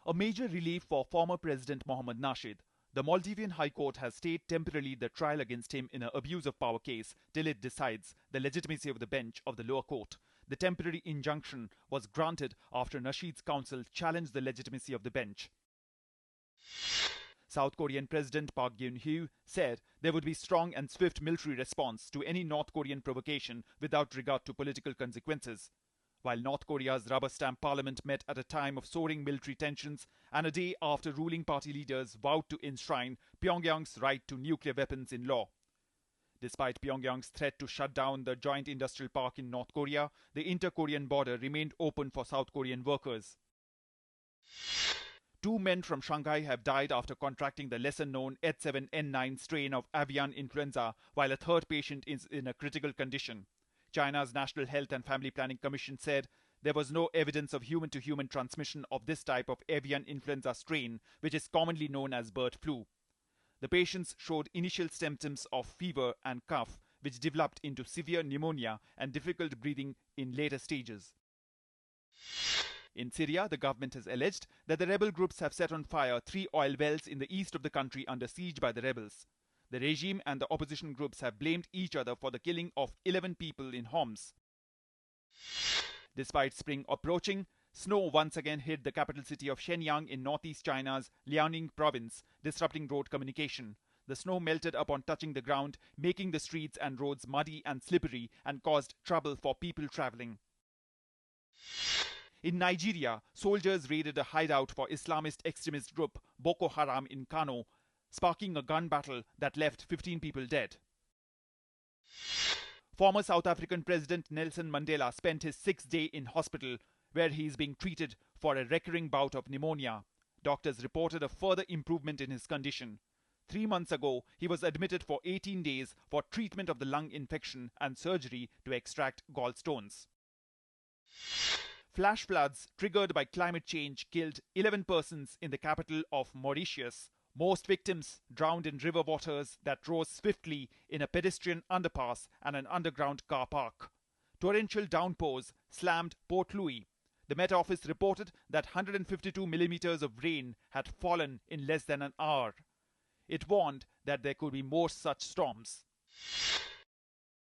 A major relief for former President Mohammad Nasheed. The Maldivian High Court has stayed temporarily the trial against him in an abuse of power case till it decides the legitimacy of the bench of the lower court. The temporary injunction was granted after Nasheed's counsel challenged the legitimacy of the bench. South Korean President Park Geun-hye said there would be strong and swift military response to any North Korean provocation without regard to political consequences. While North Korea's rubber-stamp parliament met at a time of soaring military tensions and a day after ruling party leaders vowed to enshrine Pyongyang's right to nuclear weapons in law. Despite Pyongyang's threat to shut down the joint industrial park in North Korea, the inter-Korean border remained open for South Korean workers. 2 men from Shanghai have died after contracting the lesser-known H7N9 strain of avian influenza, while a third patient is in a critical condition. China's National Health and Family Planning Commission said there was no evidence of human-to-human transmission of this type of avian influenza strain, which is commonly known as bird flu. The patients showed initial symptoms of fever and cough, which developed into severe pneumonia and difficult breathing in later stages. In Syria, the government has alleged that the rebel groups have set on fire 3 oil wells in the east of the country under siege by the rebels. The regime and the opposition groups have blamed each other for the killing of 11 people in Homs. Despite spring approaching, snow once again hit the capital city of Shenyang in northeast China's Liaoning province, disrupting road communication. The snow melted upon touching the ground, making the streets and roads muddy and slippery and caused trouble for people traveling. In Nigeria, soldiers raided a hideout for Islamist extremist group Boko Haram in Kano, sparking a gun battle that left 15 people dead. Former South African President Nelson Mandela spent his 6th day in hospital, where he is being treated for a recurring bout of pneumonia. Doctors reported a further improvement in his condition. 3 months ago, he was admitted for 18 days for treatment of the lung infection and surgery to extract gallstones. Flash floods triggered by climate change killed 11 persons in the capital of Mauritius. Most victims drowned in river waters that rose swiftly in a pedestrian underpass and an underground car park. Torrential downpours slammed Port Louis. The Met Office reported that 152 millimeters of rain had fallen in less than an hour. It warned that there could be more such storms.